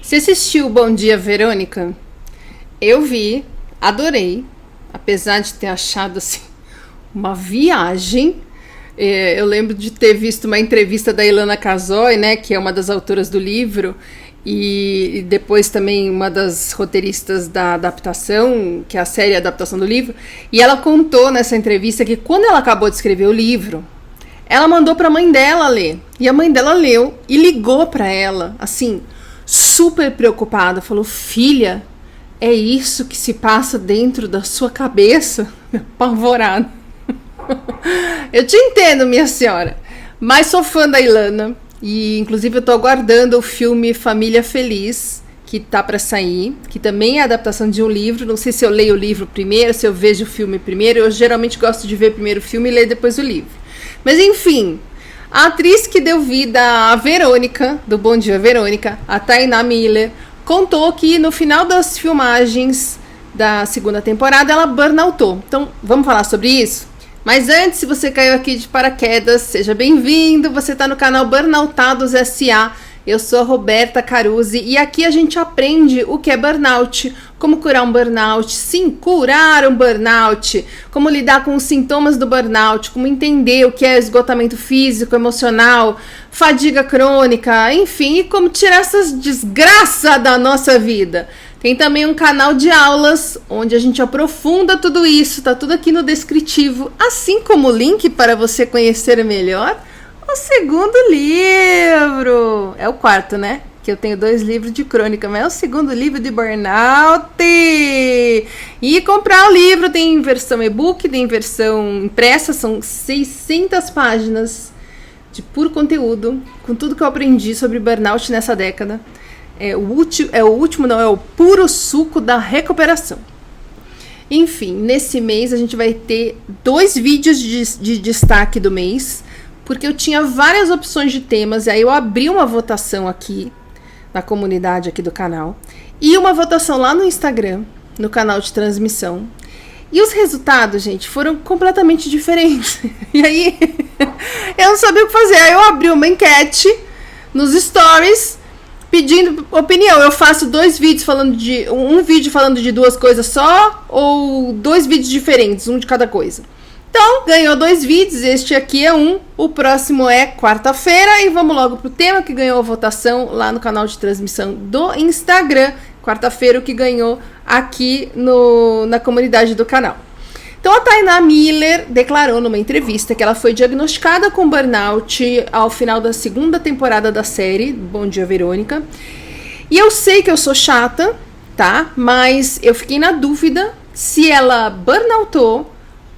Você assistiu Bom Dia, Verônica? Eu vi, adorei, apesar de ter achado assim uma viagem. Eu lembro de ter visto uma entrevista da Ilana Casoy, né, que é uma das autoras do livro, e depois também uma das roteiristas da adaptação, que é a série adaptação do livro, e ela contou nessa entrevista que quando ela acabou de escrever o livro, ela mandou para a mãe dela ler, e a mãe dela leu e ligou para ela, assim, super preocupada, falou: filha, é isso que se passa dentro da sua cabeça? Apavorada. Eu te entendo, minha senhora, mas sou fã da Ilana e inclusive eu tô aguardando o filme Família Feliz, que tá para sair, que também é a adaptação de um livro. Não sei se eu leio o livro primeiro, se eu vejo o filme primeiro. Eu geralmente gosto de ver primeiro o filme e ler depois o livro. Mas enfim, a atriz que deu vida à Verônica, do Bom Dia Verônica, a Taina Miller, contou que no final das filmagens da segunda temporada ela burnoutou. Então, vamos falar sobre isso? Mas antes, se você caiu aqui de paraquedas, seja bem-vindo. Você está no canal Burnoutados S.A. Eu sou a Roberta Caruzzi e aqui a gente aprende o que é burnout, como curar um burnout, sim, curar um burnout, como lidar com os sintomas do burnout, como entender o que é esgotamento físico, emocional, fadiga crônica, enfim, e como tirar essas desgraças da nossa vida. Tem também um canal de aulas onde a gente aprofunda tudo isso, tá tudo aqui no descritivo, assim como o link para você conhecer melhor o segundo livro. É o quarto, né? Que eu tenho 2 livros de crônica, mas é o segundo livro de burnout. E comprar o livro, tem versão e-book, tem versão impressa, são 600 páginas de puro conteúdo, com tudo que eu aprendi sobre burnout nessa década. É o puro suco da recuperação. Enfim, nesse mês a gente vai ter 2 vídeos de destaque do mês, porque eu tinha várias opções de temas, e aí eu abri uma votação aqui na comunidade aqui do canal, e uma votação lá no Instagram, no canal de transmissão. E os resultados, gente, foram completamente diferentes. E aí, eu não sabia o que fazer. Aí eu abri uma enquete nos stories, pedindo opinião. Eu faço 2 vídeos falando de... Um vídeo falando de 2 coisas só, ou 2 vídeos diferentes, um de cada coisa. Então, ganhou 2 vídeos, este aqui é um, o próximo é quarta-feira, e vamos logo pro tema que ganhou a votação lá no canal de transmissão do Instagram. Quarta-feira, o que ganhou aqui na comunidade do canal. Então, a Taina Miller declarou numa entrevista que ela foi diagnosticada com burnout ao final da segunda temporada da série Bom Dia, Verônica. E eu sei que eu sou chata, tá? Mas eu fiquei na dúvida se ela burnoutou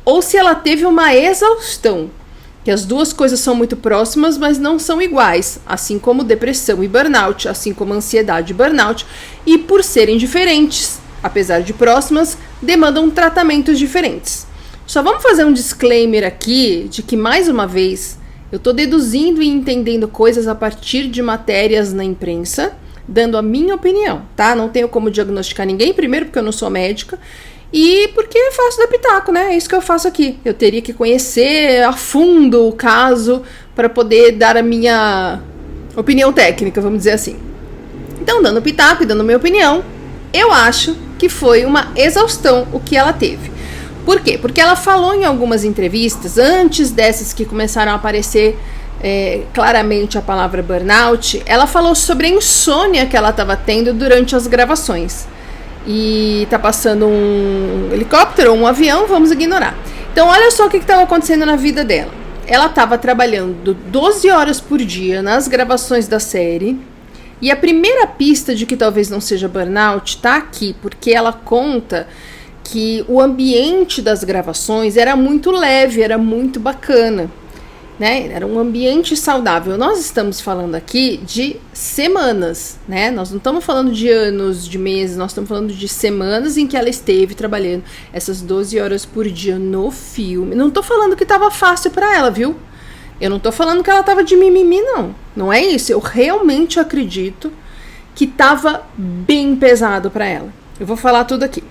ou se ela teve uma exaustão, que as 2 coisas são muito próximas, mas não são iguais, assim como depressão e burnout, assim como ansiedade e burnout, e por serem diferentes, apesar de próximas, demandam tratamentos diferentes. Só vamos fazer um disclaimer aqui, de que, mais uma vez, eu estou deduzindo e entendendo coisas a partir de matérias na imprensa, dando a minha opinião, tá? Não tenho como diagnosticar ninguém, primeiro porque eu não sou médica, e porque eu faço da pitaco, né? É isso que eu faço aqui. Eu teria que conhecer a fundo o caso para poder dar a minha opinião técnica, vamos dizer assim. Então, dando pitaco e dando minha opinião, eu acho que foi uma exaustão o que ela teve. Por quê? Porque ela falou em algumas entrevistas, antes dessas que começaram a aparecer claramente a palavra burnout, ela falou sobre a insônia que ela estava tendo durante as gravações. E tá passando um helicóptero ou um avião, vamos ignorar. Então, olha só o que estava acontecendo na vida dela. Ela estava trabalhando 12 horas por dia nas gravações da série. E a primeira pista de que talvez não seja burnout tá aqui, porque ela conta que o ambiente das gravações era muito leve, era muito bacana, né? Era um ambiente saudável. Nós estamos falando aqui de semanas, né? Nós não estamos falando de anos, de meses, nós estamos falando de semanas em que ela esteve trabalhando essas 12 horas por dia no filme. Não tô falando que tava fácil para ela, viu? Eu não tô falando que ela tava de mimimi, não. Não é isso. Eu realmente acredito que tava bem pesado para ela. Eu vou falar tudo aqui.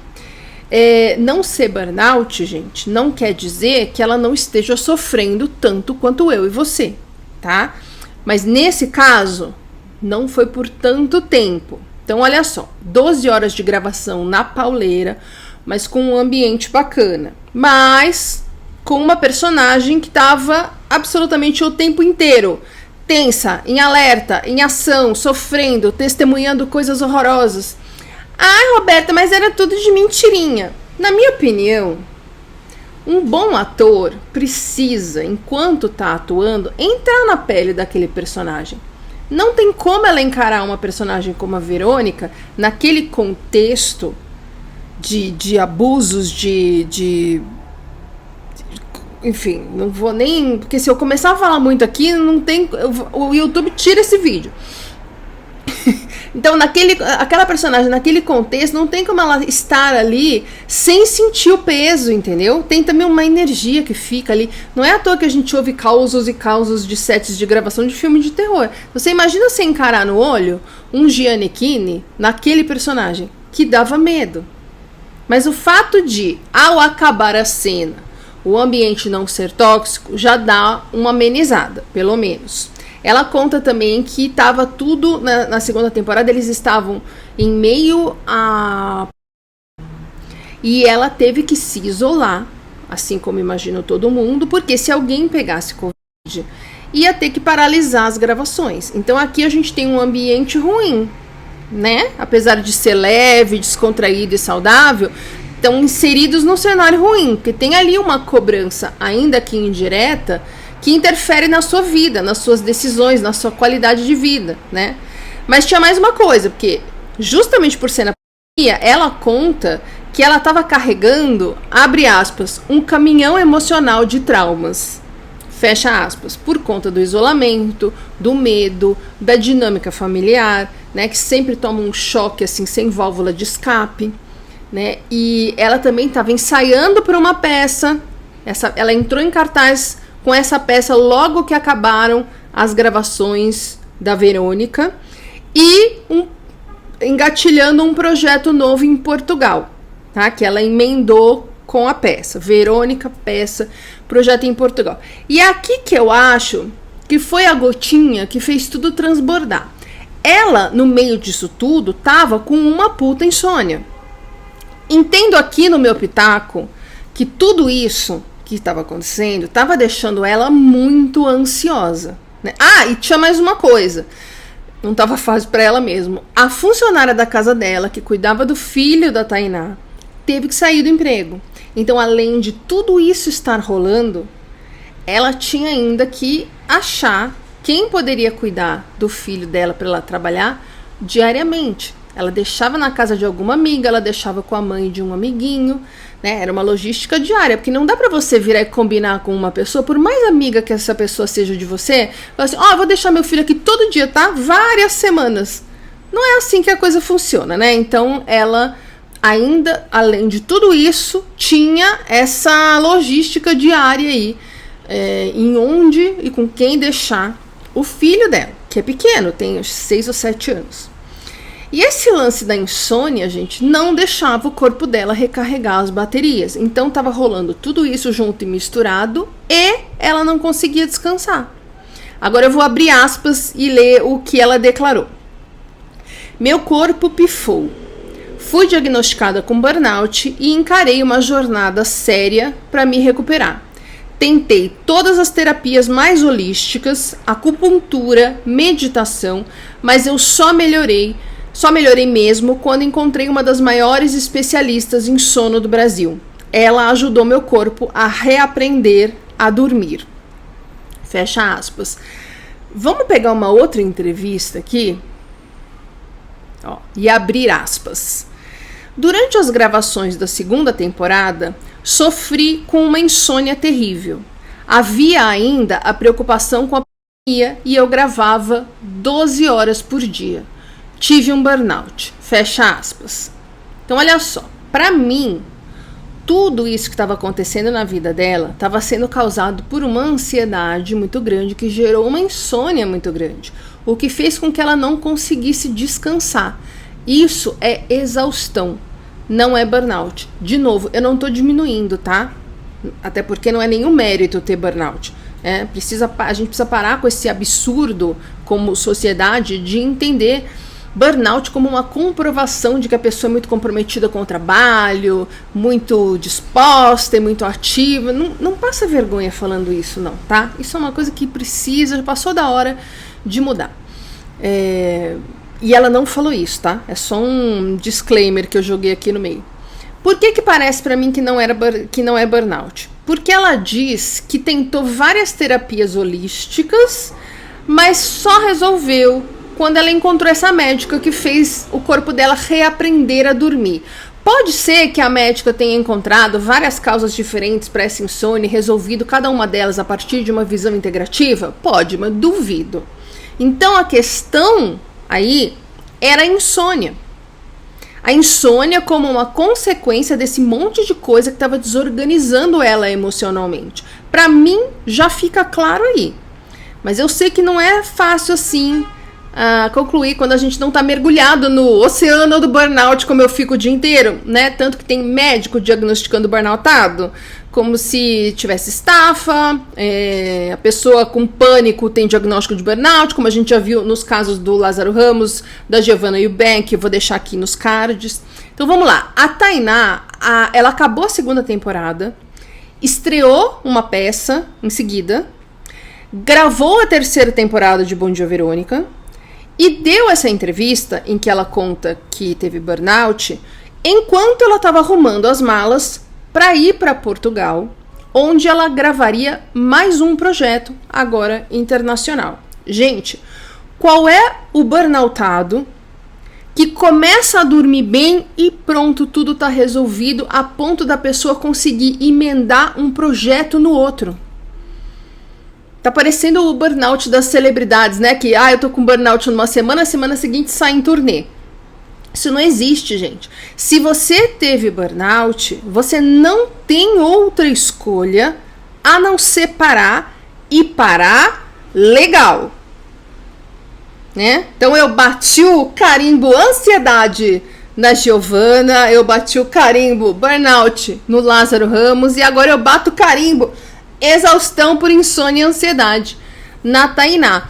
Não ser burnout, gente, não quer dizer que ela não esteja sofrendo tanto quanto eu e você, tá? Mas nesse caso, não foi por tanto tempo, Então, olha só, 12 horas de gravação na pauleira, mas com um ambiente bacana. Mas com uma personagem que estava absolutamente o tempo inteiro tensa, em alerta, em ação, sofrendo, testemunhando coisas horrorosas. Ah, Roberta, mas era tudo de mentirinha. Na minha opinião, um bom ator precisa, enquanto está atuando, entrar na pele daquele personagem. Não tem como ela encarar uma personagem como a Verônica naquele contexto de abusos, enfim, não vou nem... Porque se eu começar a falar muito aqui, não tem... O YouTube tira esse vídeo. Então, aquela personagem, naquele contexto, não tem como ela estar ali sem sentir o peso, entendeu? Tem também uma energia que fica ali. Não é à toa que a gente ouve causos e causos de sets de gravação de filme de terror. Você imagina você encarar no olho um Gianecchini naquele personagem, que dava medo. Mas o fato de, ao acabar a cena, o ambiente não ser tóxico, já dá uma amenizada, pelo menos. Ela conta também que estava tudo, na segunda temporada, eles estavam em meio a... E ela teve que se isolar, assim como imagino todo mundo, porque se alguém pegasse Covid, ia ter que paralisar as gravações. Então aqui a gente tem um ambiente ruim, né? Apesar de ser leve, descontraído e saudável, estão inseridos num cenário ruim, porque tem ali uma cobrança, ainda que indireta, que interfere na sua vida, nas suas decisões, na sua qualidade de vida, né? Mas tinha mais uma coisa, porque justamente por ser na pandemia, ela conta que ela estava carregando, abre aspas, um caminhão emocional de traumas, fecha aspas, por conta do isolamento, do medo, da dinâmica familiar, né? Que sempre toma um choque assim, sem válvula de escape, né? E ela também estava ensaiando para uma peça, ela entrou em cartaz com essa peça logo que acabaram as gravações da Verônica e engatilhando um projeto novo em Portugal, tá? Que ela emendou com a peça. Verônica, peça, projeto em Portugal. E é aqui que eu acho que foi a gotinha que fez tudo transbordar. Ela, no meio disso tudo, tava com uma puta insônia. Entendo aqui no meu pitaco que tudo isso que estava acontecendo estava deixando ela muito ansiosa, né? Ah, e tinha mais uma coisa, não estava fácil para ela mesmo. A funcionária da casa dela, que cuidava do filho da Tainá, teve que sair do emprego. Então, além de tudo isso estar rolando, ela tinha ainda que achar quem poderia cuidar do filho dela para ela trabalhar diariamente. Ela deixava na casa de alguma amiga, ela deixava com a mãe de um amiguinho, né? Era uma logística diária, porque não dá pra você virar e combinar com uma pessoa, por mais amiga que essa pessoa seja de você, falar assim, eu vou deixar meu filho aqui todo dia, tá? Várias semanas. Não é assim que a coisa funciona, né? Então, ela ainda, além de tudo isso, tinha essa logística diária aí, em onde e com quem deixar o filho dela, que é pequeno, tem 6 ou 7 anos. E esse lance da insônia, gente, não deixava o corpo dela recarregar as baterias. Então tava rolando tudo isso junto e misturado e ela não conseguia descansar. Agora eu vou abrir aspas e ler o que ela declarou. Meu corpo pifou. Fui diagnosticada com burnout e encarei uma jornada séria para me recuperar. Tentei todas as terapias mais holísticas, acupuntura, meditação, mas eu só melhorei mesmo quando encontrei uma das maiores especialistas em sono do Brasil. Ela ajudou meu corpo a reaprender a dormir. Fecha aspas. Vamos pegar uma outra entrevista aqui, e abrir aspas. Durante as gravações da segunda temporada, sofri com uma insônia terrível. Havia ainda a preocupação com a pandemia e eu gravava 12 horas por dia. Tive um burnout, fecha aspas. Então, olha só, para mim, tudo isso que estava acontecendo na vida dela estava sendo causado por uma ansiedade muito grande que gerou uma insônia muito grande, o que fez com que ela não conseguisse descansar. Isso é exaustão, não é burnout. De novo, eu não estou diminuindo, tá? Até porque não é nenhum mérito ter burnout. A gente precisa parar com esse absurdo como sociedade de entender burnout como uma comprovação de que a pessoa é muito comprometida com o trabalho, muito disposta e muito ativa. Não passa vergonha falando isso, não, tá? Isso é uma coisa que precisa, já passou da hora de mudar. E ela não falou isso, tá? É só um disclaimer que eu joguei aqui no meio. Por que parece pra mim que não é burnout? Porque ela diz que tentou várias terapias holísticas, mas só resolveu quando ela encontrou essa médica que fez o corpo dela reaprender a dormir. Pode ser que a médica tenha encontrado várias causas diferentes para essa insônia e resolvido cada uma delas a partir de uma visão integrativa? Pode, mas duvido. Então a questão aí era a insônia. A insônia como uma consequência desse monte de coisa que estava desorganizando ela emocionalmente. Para mim, já fica claro aí. Mas eu sei que não é fácil assim concluir quando a gente não está mergulhado no oceano do burnout, como eu fico o dia inteiro, né? Tanto que tem médico diagnosticando burnoutado, como se tivesse estafa, a pessoa com pânico tem diagnóstico de burnout, como a gente já viu nos casos do Lázaro Ramos, da Giovanna Eubank, eu vou deixar aqui nos cards. Então vamos lá, a Tainá, ela acabou a segunda temporada, estreou uma peça em seguida, gravou a terceira temporada de Bom Dia Verônica, e deu essa entrevista em que ela conta que teve burnout enquanto ela estava arrumando as malas para ir para Portugal, onde ela gravaria mais um projeto, agora internacional. Gente, qual é o burnoutado que começa a dormir bem e pronto, tudo está resolvido a ponto da pessoa conseguir emendar um projeto no outro? Tá parecendo o burnout das celebridades, né? Que, eu tô com burnout numa semana, semana seguinte sai em turnê. Isso não existe, gente. Se você teve burnout, você não tem outra escolha a não ser parar e parar legal. Né? Então eu bati o carimbo ansiedade na Giovanna, eu bati o carimbo burnout no Lázaro Ramos e agora eu bato o carimbo exaustão por insônia e ansiedade na Tainá.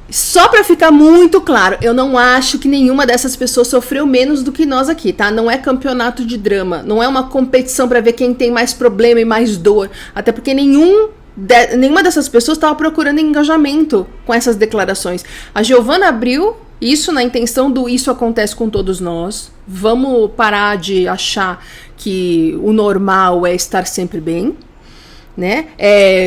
Só pra ficar muito claro, eu não acho que nenhuma dessas pessoas sofreu menos do que nós aqui, tá? Não é campeonato de drama, não é uma competição pra ver quem tem mais problema e mais dor, até porque nenhuma dessas pessoas estava procurando engajamento com essas declarações. A Giovanna abriu isso na intenção do isso acontece com todos nós, vamos parar de achar que o normal é estar sempre bem, né?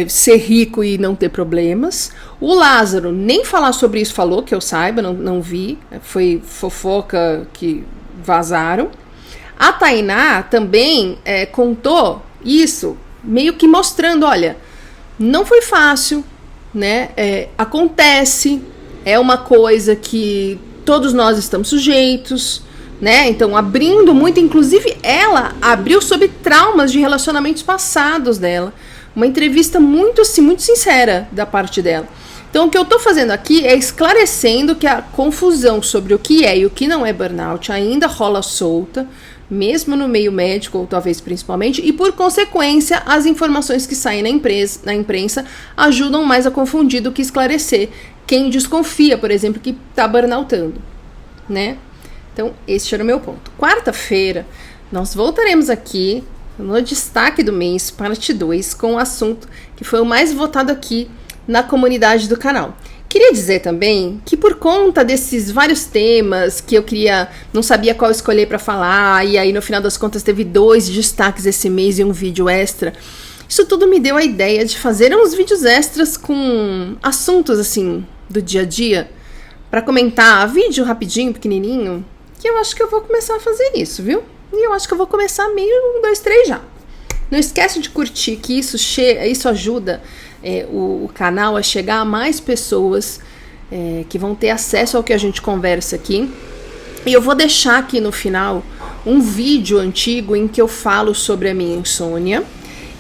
Ser rico e não ter problemas. O Lázaro nem falar sobre isso falou, que eu saiba, não vi, foi fofoca que vazaram. A Tainá também contou isso, meio que mostrando, olha, não foi fácil, né? Acontece, é uma coisa que todos nós estamos sujeitos, né? Então, abrindo muito, inclusive ela abriu sobre traumas de relacionamentos passados dela. Uma entrevista muito sincera da parte dela. Então, o que eu tô fazendo aqui é esclarecendo que a confusão sobre o que é e o que não é burnout ainda rola solta, mesmo no meio médico, ou talvez principalmente, e por consequência, as informações que saem na imprensa ajudam mais a confundir do que esclarecer quem desconfia, por exemplo, que tá burnoutando, né? Então, esse era o meu ponto. Quarta-feira, nós voltaremos aqui no destaque do mês, parte 2, com o assunto que foi o mais votado aqui na comunidade do canal. Queria dizer também que por conta desses vários temas que eu não sabia qual escolher para falar, e aí no final das contas teve 2 destaques esse mês e um vídeo extra, isso tudo me deu a ideia de fazer uns vídeos extras com assuntos assim do dia a dia, para comentar vídeo rapidinho, pequenininho, que eu acho que eu vou começar a fazer isso, viu? E eu acho que eu vou começar meio 1, 2, 3 já. Não esquece de curtir, que isso ajuda o canal a chegar a mais pessoas que vão ter acesso ao que a gente conversa aqui. E eu vou deixar aqui no final um vídeo antigo em que eu falo sobre a minha insônia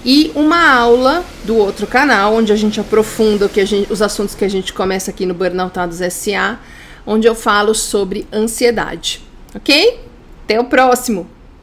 e uma aula do outro canal, onde a gente aprofunda os assuntos que a gente começa aqui no Burnoutados SA, onde eu falo sobre ansiedade. Ok? Até o próximo!